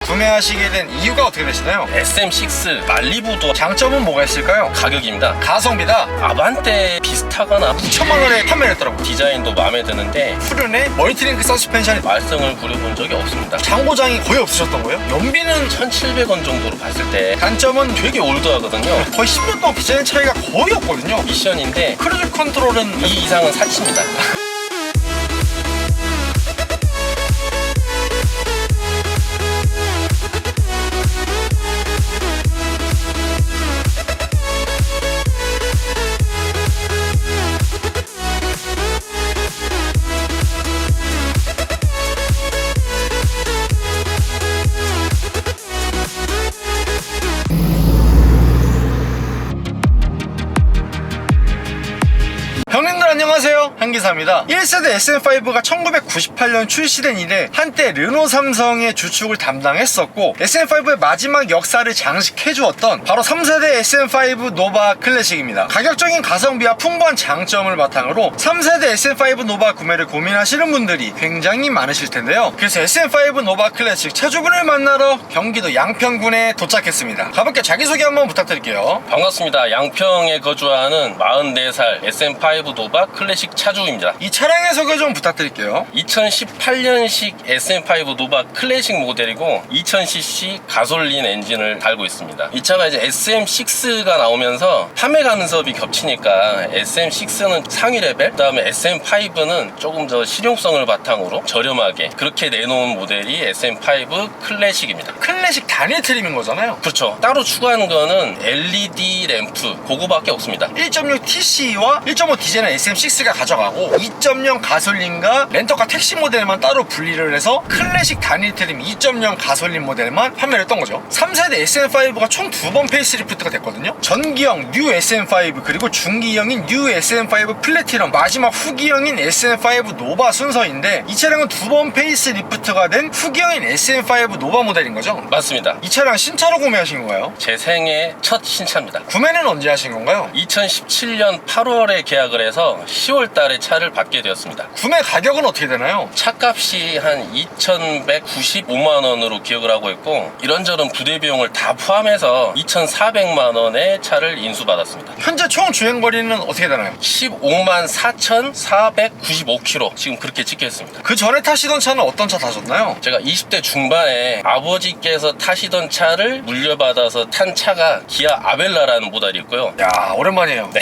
구매하시게 된 이유가 어떻게 되시나요? SM6 말리부도 장점은 뭐가 있을까요? 가격입니다. 가성비다. 아반떼 비슷하거나 9천만 원에 판매를 했더라고요. 디자인도 마음에 드는데 후륜에 멀티링크 서스펜션이 말썽을 부려본 적이 없습니다. 장고장이 거의 없으셨던 거예요? 연비는 1,700원 정도로 봤을 때 단점은 되게 올드하거든요. 거의 10년 동안 디자인 차이가 거의 없거든요. 미션인데 크루즈 컨트롤은 이 이상은 사치입니다. 형님들 안녕하세요, 한기사입니다. 1세대 SM5가 1998년 출시된 이래 한때 르노 삼성의 주축을 담당했었고 SM5의 마지막 역사를 장식해주었던 바로 3세대 SM5 노바 클래식입니다. 가격적인 가성비와 풍부한 장점을 바탕으로 3세대 SM5 노바 구매를 고민하시는 분들이 굉장히 많으실 텐데요. 그래서 SM5 노바 클래식 차주분을 만나러 경기도 양평군에 도착했습니다. 가볍게 자기소개 한번 부탁드릴게요. 반갑습니다. 양평에 거주하는 44살 SM5 노바 클래식 차주입니다. 이 차량의 소개 좀 부탁드릴게요. 2018년식 SM5 노바 클래식 모델이고 2000cc 가솔린 엔진을 달고 있습니다. 이 차가 이제 SM6가 나오면서 판매 간섭이 겹치니까 SM6는 상위 레벨, 그다음에 SM5는 조금 더 실용성을 바탕으로 저렴하게 그렇게 내놓은 모델이 SM5 클래식입니다. 클래식 단일 트림인 거잖아요. 그렇죠. 따로 추가하는 거는 LED 램프 그거밖에 없습니다. 1.6 TC와 1.5 디젤은 SM6가 가져가고 2.0 가솔린과 렌터카 택시 모델만 따로 분리를 해서 클래식 단일 트림 2.0 가솔린 모델만 판매를 했던 거죠. 3세대 SM5가 총 2번 페이스리프트가 됐거든요. 전기형 뉴 SM5 그리고 중기형인 뉴 SM5 플래티넘, 마지막 후기형인 SM5 노바 순서인데 이 차량은 2번 페이스리프트가 된 후기형인 SM5 노바 모델인 거죠. 맞습니다. 이 차량 신차로 구매하신 건가요? 제 생애 첫 신차입니다. 구매는 언제 하신 건가요? 2017년 8월에 계약을 해서 10월 달에 차를 받게 되었습니다. 구매 가격은 어떻게 되나요? 차값이 한 2,195만 원으로 기억을 하고 있고 이런저런 부대 비용을 다 포함해서 2,400만 원의 차를 인수받았습니다. 현재 총 주행거리는 어떻게 되나요? 15만 4,495km 지금 그렇게 찍혀 있습니다. 그 전에 타시던 차는 어떤 차 타셨나요? 제가 20대 중반에 아버지께서 타시던 차를 물려받아서 탄 차가 기아 아벨라라는 모델이 있고요. 야, 오랜만이에요. 네.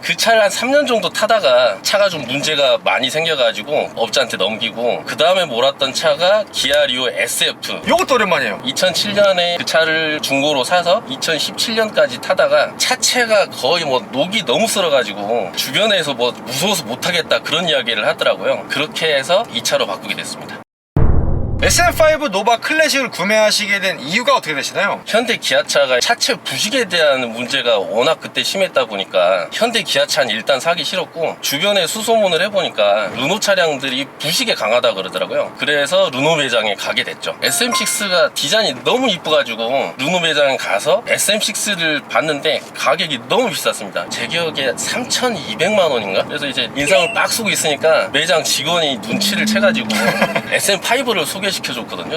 그 차를 한 3년 정도 타다가 차가 좀 문제가 많이 생겨가지고 업자한테 넘기고 그 다음에 몰았던 차가 기아 리오 SF. 요것도 오랜만이에요. 2007년에 그 차를 중고로 사서 2017년까지 타다가 차체가 거의 뭐 녹이 너무 쓸어가지고 주변에서 뭐 무서워서 못타겠다 그런 이야기를 하더라고요. 그렇게 해서 이 차로 바꾸게 됐습니다. SM5 노바 클래식을 구매하시게 된 이유가 어떻게 되시나요? 현대 기아차가 차체 부식에 대한 문제가 워낙 그때 심했다 보니까 현대 기아차는 일단 사기 싫었고 주변에 수소문을 해보니까 르노 차량들이 부식에 강하다 그러더라고요. 그래서 르노 매장에 가게 됐죠. SM6가 디자인이 너무 이뻐가지고 르노 매장에 가서 SM6를 봤는데 가격이 너무 비쌌습니다. 제 기억에 3,200만 원인가? 그래서 이제 인상을 빡 쓰고 있으니까 매장 직원이 눈치를 채가지고 SM5를 소개시켜줬거든요.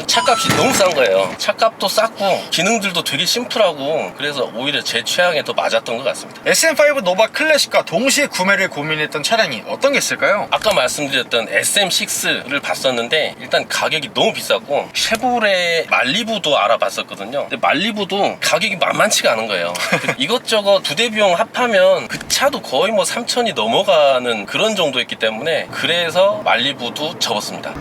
차값이 너무 싼 거예요. 차값도 쌌고 기능들도 되게 심플하고 그래서 오히려 제 취향에 더 맞았던 것 같습니다. SM5 노바 클래식과 동시에 구매를 고민했던 차량이 어떤 게 있을까요? 아까 말씀드렸던 SM6를 봤었는데 일단 가격이 너무 비쌌고 쉐보레 말리부도 알아봤었거든요. 근데 말리부도 가격이 만만치가 않은 거예요. 이것저것 부대 비용 합하면 그 차도 거의 뭐 3천이 넘어가는 그런 정도였기 때문에 그래서 말리부도 접었습니다.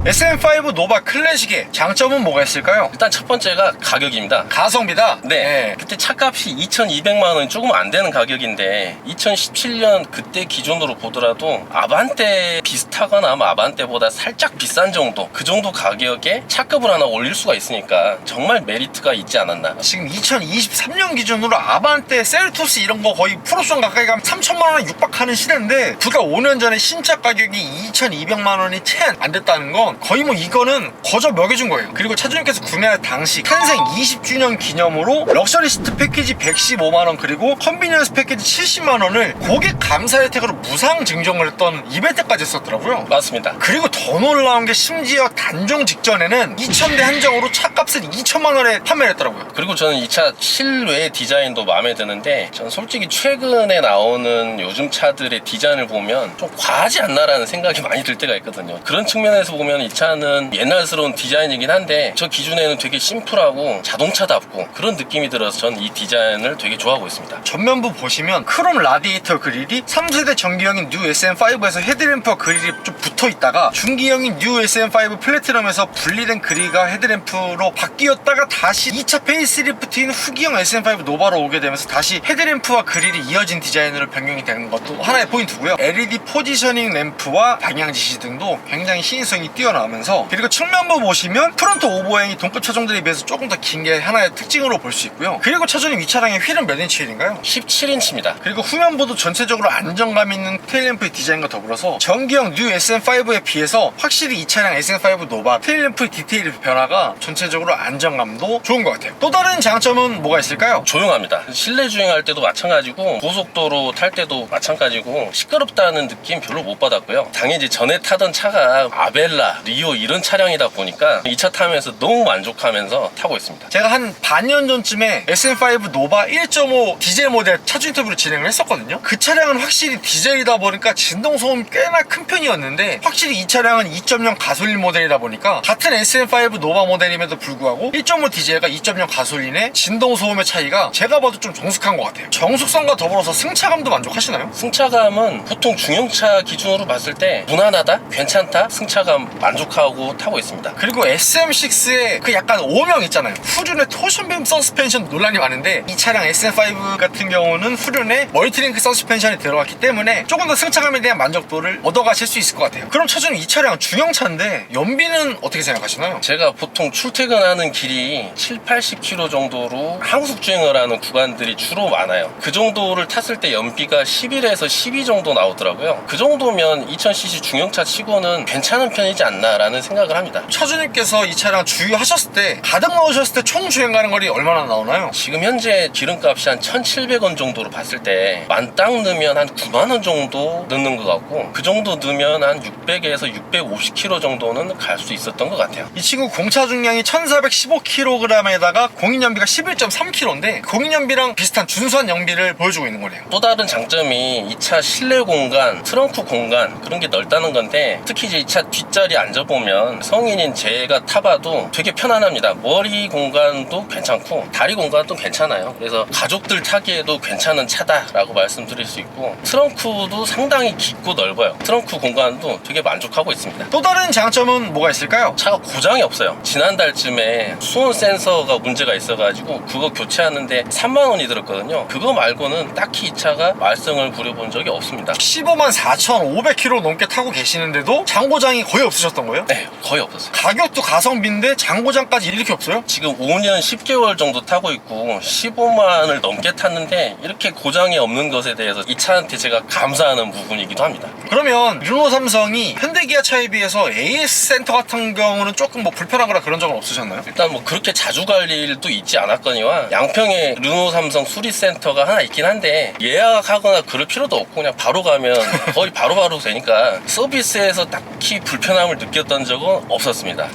SM5 노바 클래식의 장점은 뭐가 있을까요? 일단 첫 번째가 가격입니다. 가성비다. 네. 그때 차값이 2,200만 원이 조금 안 되는 가격인데 2017년 그때 기준으로 보더라도 아반떼 비슷하거나 아마 아반떼보다 살짝 비싼 정도 그 정도 가격에 차급을 하나 올릴 수가 있으니까 정말 메리트가 있지 않았나. 지금 2023년 기준으로 아반떼, 셀토스 이런 거 거의 프로션 가까이 가면 3천만 원에 육박하는 시대인데 불과 5년 전에 신차 가격이 2,200만 원이 채 안 됐다는 건 보면 거의 뭐 이거는 거저 먹여준 거예요. 그리고 차주님께서 구매할 당시 탄생 20주년 기념으로 럭셔리시트 패키지 115만원 그리고 컨비니언스 패키지 70만원을 고객 감사 혜택으로 무상 증정을 했던 이벤트까지 했었더라고요. 맞습니다. 그리고 더 놀라운 게 심지어 단종 직전에는 2000대 한정으로 차값을 2천만원에 판매를 했더라고요. 그리고 저는 이 차 실외 디자인도 마음에 드는데 전 솔직히 최근에 나오는 요즘 차들의 디자인을 보면 좀 과하지 않나라는 생각이 많이 들 때가 있거든요. 그런 측면에서 보면 이 차는 옛날스러운 디자인이긴 한데 저 기준에는 되게 심플하고 자동차답고 그런 느낌이 들어서 전 이 디자인을 되게 좋아하고 있습니다. 전면부 보시면 크롬 라디에이터 그릴이 3세대 정기형인 뉴 SM5에서 헤드램프와 그릴이 좀 붙어있다가 중기형인 뉴 SM5 플래티넘에서 분리된 그릴과 헤드램프로 바뀌었다가 다시 2차 페이스리프트인 후기형 SM5 노바로 오게 되면서 다시 헤드램프와 그릴이 이어진 디자인으로 변경이 되는 것도 하나의 포인트고요. LED 포지셔닝 램프와 방향 지시 등도 굉장히 시인성이 뛰어나면서 그리고 측면부 보시면 프론트 오버행이 동급 차종들에 비해서 조금 더 긴 게 하나의 특징으로 볼 수 있고요. 그리고 차주님 이 차량의 휠은 몇 인치 휠인가요? 17인치입니다. 그리고 후면부도 전체적으로 안정감 있는 테일램프의 디자인과 더불어서 전기형 뉴 SM5에 비해서 확실히 이 차량 SM5 노바 테일램프의 디테일 변화가 전체적으로 안정감도 좋은 것 같아요. 또 다른 장점은 뭐가 있을까요? 조용합니다. 실내 주행할 때도 마찬가지고 고속도로 탈 때도 마찬가지고 시끄럽다는 느낌 별로 못 받았고요. 당연히 전에 타던 차가 아벨라, 리오 이런 차량이다 보니까 이 차 타면서 너무 만족하면서 타고 있습니다. 제가 한 반년 전쯤에 SM5 노바 1.5 디젤 모델 차주 인터뷰를 진행을 했었거든요. 그 차량은 확실히 디젤이다 보니까 진동 소음이 꽤나 큰 편이었는데 확실히 이 차량은 2.0 가솔린 모델이다 보니까 같은 SM5 노바 모델임에도 불구하고 1.5 디젤과 2.0 가솔린의 진동 소음의 차이가 제가 봐도 좀 정숙한 것 같아요. 정숙성과 더불어서 승차감도 만족하시나요? 승차감은 보통 중형차 기준으로 봤을 때 무난하다? 괜찮다? 승차감 만족하고 타고 있습니다. 그리고 SM6의 그 약간 오명 있잖아요. 후륜의 토션빔 서스펜션 논란이 많은데 이 차량 SM5 같은 경우는 후륜에 멀티링크 서스펜션이 들어갔기 때문에 조금 더 승차감에 대한 만족도를 얻어가실 수 있을 것 같아요. 그럼 차주님 이 차량 중형차인데 연비는 어떻게 생각하시나요? 제가 보통 출퇴근하는 길이 70-80km 정도로 항속 주행을 하는 구간들이 주로 많아요. 그 정도를 탔을 때 연비가 11에서 12 정도 나오더라고요. 그 정도면 2000cc 중형차 치고는 괜찮은 편이지 않나라는 생각을 합니다. 차주님께서 이 차량 주유하셨을 때 가득 넣으셨을 때 총 주행 가는 거리 얼마나 나오나요? 지금 현재 기름값이 한 1,700원 정도로 봤을 때 만땅 넣으면 한 9만원 정도 넣는 것 같고 그 정도 넣으면 한 600에서 650km 정도는 갈 수 있었던 것 같아요. 이 친구 공차 중량이 1415kg에다가 공인연비가 11.3km인데 공인연비랑 비슷한 준수한 연비를 보여주고 있는 거네요. 또 다른 장점이 이 차 실내 공간, 트렁크 공간 그런 게 넓다는 건데 특히 이제 이 차 뒷자리 앉아보면 성인인 제가 타봐도 되게 편안합니다. 머리 공간도 괜찮고 다리 공간도 괜찮아요. 그래서 가족들 타기에도 괜찮은 차다라고 말씀드릴 수 있고 트렁크도 상당히 깊고 넓어요. 트렁크 공간도 되게 만족하고 있습니다. 또 다른 장점은 뭐가 있을까요? 차가 고장이 없어요. 지난달쯤에 수온 센서가 문제가 있어가지고 그거 교체하는데 3만원이 들었거든요. 그거 말고는 딱히 이 차가 말썽을 부려본 적이 없습니다. 15만 4,500km 넘게 타고 계시는데도 장고장이 거의 없으셨던 거예요? 네, 거의 없었어요. 가격도 가성비인데 장고장까지 이렇게 없어요? 지금 5년 10개월 정도 타고 있고 15만을 넘게 탔는데 이렇게 고장이 없는 것에 대해서 이 차한테 제가 감사하는 부분이기도 합니다. 그러면 르노 삼성이 현대기아차에 비해서 AS 센터 같은 경우는 조금 뭐 불편하거나 그런 적은 없으셨나요? 일단 뭐 그렇게 자주 갈 일도 있지 않았거니와 양평에 르노 삼성 수리센터가 하나 있긴 한데 예약하거나 그럴 필요도 없고 그냥 바로 가면 거의 바로바로 되니까 서비스에서 딱히 불편함을 느꼈던 적은 없었습니다.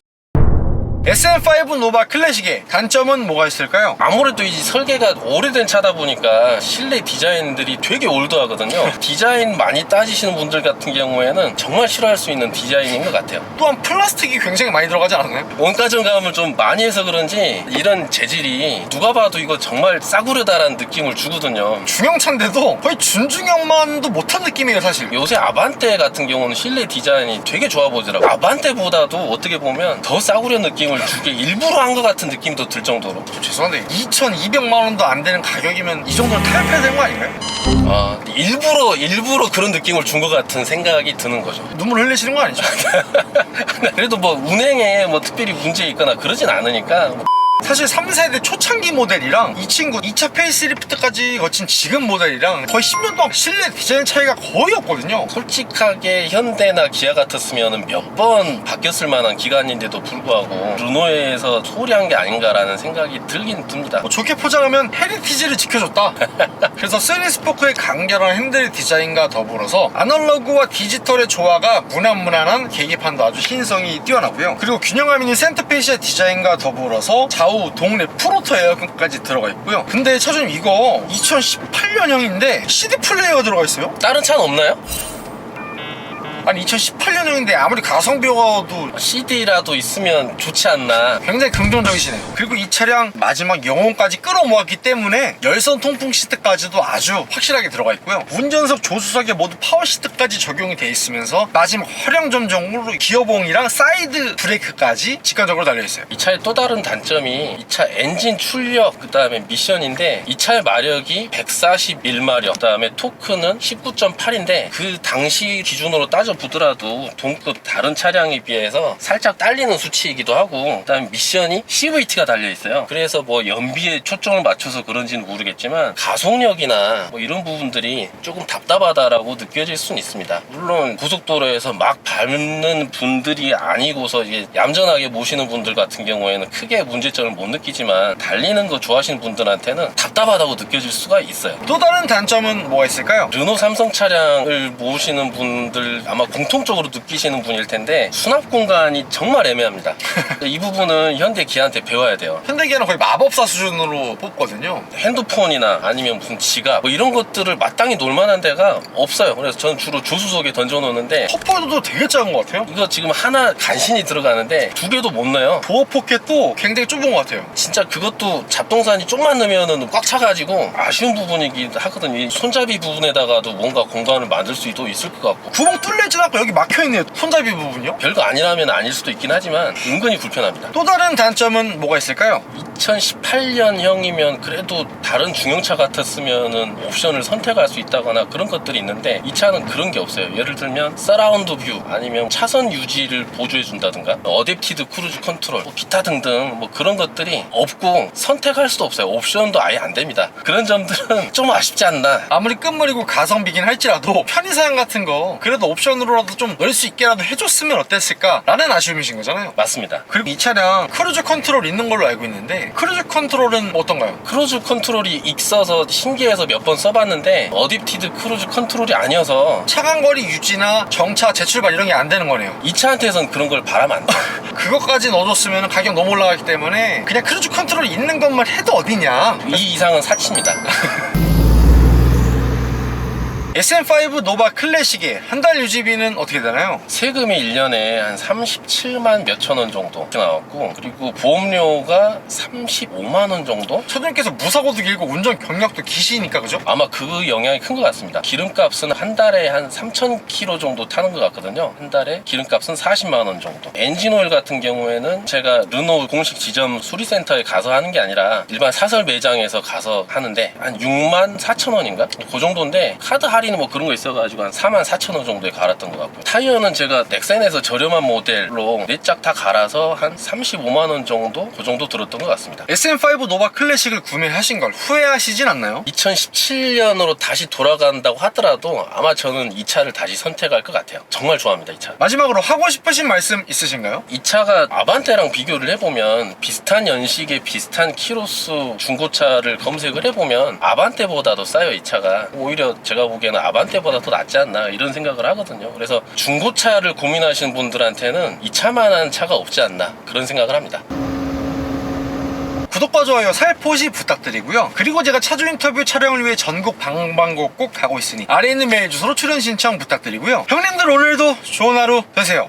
SM5 노바 클래식의 단점은 뭐가 있을까요? 아무래도 이 설계가 오래된 차다 보니까 실내 디자인들이 되게 올드하거든요. 디자인 많이 따지시는 분들 같은 경우에는 정말 싫어할 수 있는 디자인인 것 같아요. 또한 플라스틱이 굉장히 많이 들어가지 않았나요? 원가정감을 좀 많이 해서 그런지 이런 재질이 누가 봐도 이거 정말 싸구려다라는 느낌을 주거든요. 중형차인데도 거의 준중형만도 못한 느낌이에요 사실. 요새 아반떼 같은 경우는 실내 디자인이 되게 좋아 보이더라고요. 아반떼보다도 어떻게 보면 더 싸구려 느낌을 주게 일부러 한 것 같은 느낌도 들 정도로. 죄송한데 2,200만 원도 안 되는 가격이면 이 정도는 타협해야 되는 거 아닌가요? 일부러 그런 느낌을 준 것 같은 생각이 드는 거죠. 눈물 흘리시는 거 아니죠? 그래도 뭐 운행에 뭐 특별히 문제 있거나 그러진 않으니까 사실 3세대 초창기 모델이랑 이 친구 2차 페이스리프트까지 거친 지금 모델이랑 거의 10년 동안 실내 디자인 차이가 거의 없거든요. 솔직하게 현대나 기아 같았으면 몇 번 바뀌었을 만한 기간인데도 불구하고 르노에서 소홀한 게 아닌가라는 생각이 들긴 듭니다. 뭐 좋게 포장하면 헤리티지를 지켜줬다. 그래서 3스포크의 간결한 핸들 디자인과 더불어서 아날로그와 디지털의 조화가 무난무난한 계기판도 아주 신성이 뛰어나고요. 그리고 균형감 있는 센터페시아 디자인과 더불어서 좌우 동래 프로토 에어컨까지 들어가 있고요. 근데 차주님 이거 2018년형인데 CD 플레이어가 들어가 있어요? 다른 차는 없나요? 아니 2018년형인데 아무리 가성비여도 CD라도 있으면 좋지 않나. 굉장히 긍정적이시네요. 그리고 이 차량 마지막 영혼까지 끌어모았기 때문에 열선 통풍 시트까지도 아주 확실하게 들어가 있고요. 운전석 조수석에 모두 파워 시트까지 적용이 돼 있으면서 마지막 활용점정으로 기어봉이랑 사이드 브레이크까지 직관적으로 달려있어요. 이 차의 또 다른 단점이 이 차 엔진 출력 그 다음에 미션인데 이 차의 마력이 141마력 그 다음에 토크는 19.8인데 그 당시 기준으로 따져 보더라도 동급 다른 차량에 비해서 살짝 딸리는 수치이기도 하고, 그다음에 미션이 CVT가 달려 있어요. 그래서 뭐 연비에 초점을 맞춰서 그런지는 모르겠지만 가속력이나 뭐 이런 부분들이 조금 답답하다라고 느껴질 수는 있습니다. 물론 고속도로에서 막 밟는 분들이 아니고서 이게 얌전하게 모시는 분들 같은 경우에는 크게 문제점을 못 느끼지만 달리는 거 좋아하시는 분들한테는 답답하다고 느껴질 수가 있어요. 또 다른 단점은 뭐가 있을까요? 르노 삼성 차량을 모시는 분들 아마 공통적으로 느끼시는 분일 텐데 수납 공간이 정말 애매합니다. 이 부분은 현대 기아한테 배워야 돼요. 현대기아는 거의 마법사 수준으로 뽑거든요. 핸드폰이나 아니면 무슨 지갑 뭐 이런 것들을 마땅히 놀 만한 데가 없어요. 그래서 저는 주로 조수석에 던져놓는데 컵보드도 되게 작은 것 같아요. 이거 지금 하나 간신히 들어가는데 두 개도 못 넣어요. 도어 포켓도 굉장히 좁은 것 같아요. 진짜 그것도 잡동사니 좀만 넣으면 꽉 차가지고 아쉬운 부분이긴 하거든요. 이 손잡이 부분에다가도 뭔가 공간을 만들 수도 있을 것 같고 구멍 뚫리진 않고 여기 막혀있네요. 손잡이 부분요. 별거 아니라면 아닐 수도 있긴 하지만 은근히 불편합니다. 또 다른 단점은 뭐가 있을까요? 2018년형이면 그래도 다른 중형차 같았으면은 옵션을 선택할 수 있다거나 그런 것들이 있는데 이 차는 그런 게 없어요. 예를 들면 서라운드 뷰 아니면 차선 유지를 보조해 준다든가 어댑티드 크루즈 컨트롤 뭐 기타 등등 뭐 그런 것들이 없고 선택할 수도 없어요. 옵션도 아예 안 됩니다. 그런 점들은 좀 아쉽지 않나. 아무리 끝물이고 가성비긴 할지라도 편의사양 같은 거 그래도 옵션으로라도 좀 넣을 수 있게라도 해줬으면 어땠을까 라는 아쉬움이신 거잖아요. 맞습니다. 그리고 이 차량 크루즈 컨트롤 있는 걸로 알고 있는데 크루즈 컨트롤은 어떤가요? 크루즈 컨트롤이 있어서 신기해서 몇 번 써봤는데 어댑티드 크루즈 컨트롤이 아니어서 차간거리 유지나 정차 재출발 이런 게 안 되는 거네요. 이 차한테선 그런 걸 바라면 안 돼요. 그것까지 넣어줬으면 가격 너무 올라가기 때문에 그냥 크루즈 컨트롤 있는 것만 해도 어디냐. 이 이상은 사치입니다. SM5 노바 클래식의 한 달 유지비는 어떻게 되나요? 세금이 1년에 한 37만 몇천 원 정도 나왔고, 그리고 보험료가 35만 원 정도? 차주님께서 무사고도 길고 운전 경력도 기시니까 그죠? 아마 그 영향이 큰 것 같습니다. 기름값은 한 달에 한 3,000km 정도 타는 것 같거든요. 한 달에 기름값은 40만 원 정도. 엔진오일 같은 경우에는 제가 르노 공식 지점 수리센터에 가서 하는 게 아니라 일반 사설 매장에서 가서 하는데 한 6만 4천 원인가? 그 정도인데 카드 할인 뭐 그런 거 있어가지고 한 4만 4천 원 정도에 갈았던 것 같고요. 타이어는 제가 넥센에서 저렴한 모델로 4짝 다 갈아서 한 35만 원 정도? 그 정도 들었던 것 같습니다. SM5 노바 클래식을 구매하신 걸 후회하시진 않나요? 2017년으로 다시 돌아간다고 하더라도 아마 저는 이 차를 다시 선택할 것 같아요. 정말 좋아합니다, 이 차. 마지막으로 하고 싶으신 말씀 있으신가요? 이 차가 아반떼랑 비교를 해보면 비슷한 연식의 비슷한 키로수 중고차를 검색을 해보면 아반떼보다도 싸요. 이 차가 오히려 제가 보기에는 아반떼보다 더 낫지 않나 이런 생각을 하거든요. 그래서 중고차를 고민하시는 분들한테는 이 차만한 차가 없지 않나 그런 생각을 합니다. 구독과 좋아요 살포시 부탁드리고요. 그리고 제가 차주 인터뷰 촬영을 위해 전국 방방곡곡 가고 있으니 아래에 있는 메일 주소로 출연 신청 부탁드리고요. 형님들 오늘도 좋은 하루 되세요.